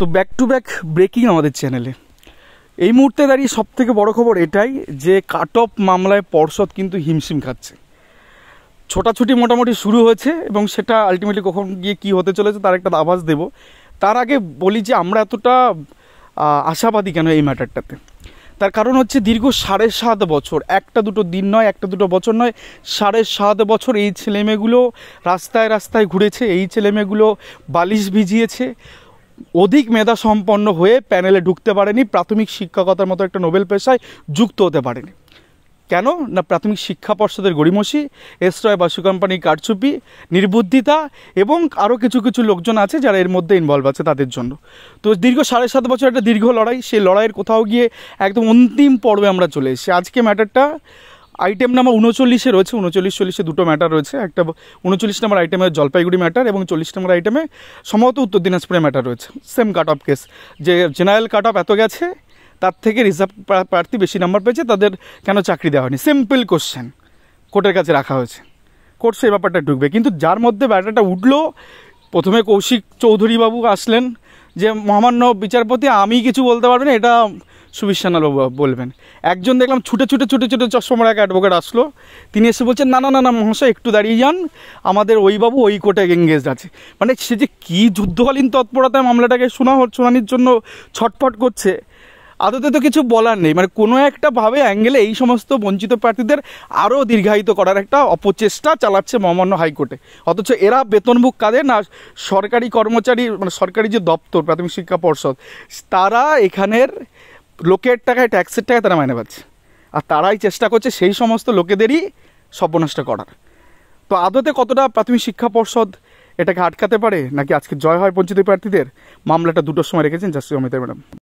তো back to back breaking আমাদের চ্যানেলে এই মুহূর্তে দাঁড়িয়ে সবথেকে বড় খবর এটাই যে কাট অফ মামলায় পর্ষদ কিন্তু হিমশিম খাচ্ছে। ছোটাছুটি মোটামুটি শুরু হয়েছে এবং সেটা আলটিমেটলি কখন গিয়ে কী হতে চলেছে তার একটা আভাস দেব। তার আগে বলি যে আমরা এতটা আশাবাদী কেন এই ম্যাটারটাতে। তার কারণ হচ্ছে দীর্ঘ 7.5 বছর, একটা দুটো দিন নয়, একটা দুটো বছর নয়, 7.5 বছর এই ছেলেমেয়েগুলো রাস্তায় রাস্তায় ঘুরেছে, এই ছেলেমেয়েগুলো বালিশ ভিজিয়েছে, অধিক মেধা সম্পন্ন হয়ে প্যানেলে ঢুকতে পারেনি, প্রাথমিক শিক্ষকতার মতো একটা নোবেল পেশায় যুক্ত হতে পারেনি। কেন না, প্রাথমিক শিক্ষা পর্ষদের গড়িমসি, এসরয় বাসু কোম্পানির কারচুপি, নির্বুদ্ধিতা এবং আরও কিছু কিছু লোকজন আছে যারা এর মধ্যে ইনভলভ আছে তাদের জন্য। তো দীর্ঘ 7.5 বছর একটা দীর্ঘ লড়াই, সেই লড়াইয়ের কোথাও গিয়ে একদম অন্তিম পর্বে আমরা চলে এসেছি। আজকে ম্যাটারটা আইটেম নাম্বার 39-এ রয়েছে, 39-40-এ দুটো ম্যাটার রয়েছে। একটা 39 নম্বর আইটেমে জলপাইগুড়ি ম্যাটার এবং 40 নম্বর আইটেমে সম্ভবত উত্তর দিনাজপুরের ম্যাটার রয়েছে। সেম কাট অফ কেস, যে জেনারেল কাট অফ এত গেছে, তার থেকে রিজার্ভ প্রার্থী বেশি নাম্বার পেয়েছে, তাদের কেন চাকরি দেওয়া হয়নি, সিম্পল কোশ্চেন কোর্টের কাছে রাখা হয়েছে। কোর্ট সেই ব্যাপারটা ঢুকবে। কিন্তু যার মধ্যে ব্যাটারটা উঠলো, প্রথমে কৌশিক চৌধুরী বাবু আসলেন যে মহামান্য বিচারপতি আমি কিছু বলতে পারবেন না, এটা সুবিশ সান্যাল বাবু বলবেন। একজন দেখলাম ছুটে চশমা এক অ্যাডভোকেট আসলো, তিনি এসে বলছেন না না না না মহাশয় একটু দাঁড়িয়ে যান, আমাদের ওই বাবু ওই কোর্টে এঙ্গেজড আছে। মানে সে যে কী যুদ্ধকালীন তৎপরতায় মামলাটাকে শুনানির জন্য ছটফট করছে, আদতে তো কিছু বলার নেই। মানে কোনো একটা ভাবে অ্যাঙ্গেলে এই সমস্ত বঞ্চিত প্রার্থীদের আরও দীর্ঘায়িত করার একটা অপচেষ্টা চালাচ্ছে মহামান্য হাইকোর্টে। অথচ এরা বেতনভুক কাদের না, সরকারি কর্মচারী, মানে সরকারি যে দপ্তর প্রাথমিক শিক্ষা পর্ষদ, তারা এখানের লোকের টাকায়, ট্যাক্সের টাকায় তারা মাইনে পাচ্ছে, আর তারাই চেষ্টা করছে সেই সমস্ত লোকেদেরই সর্বনাশ করার। তো আদতে কতটা প্রাথমিক শিক্ষা পর্ষদ এটাকে আটকাতে পারে, নাকি আজকে জয় হয় বঞ্চিত প্রার্থীদের? মামলাটা 2টোর সময় রেখেছেন জাস্টিস অমিতা ম্যাডাম।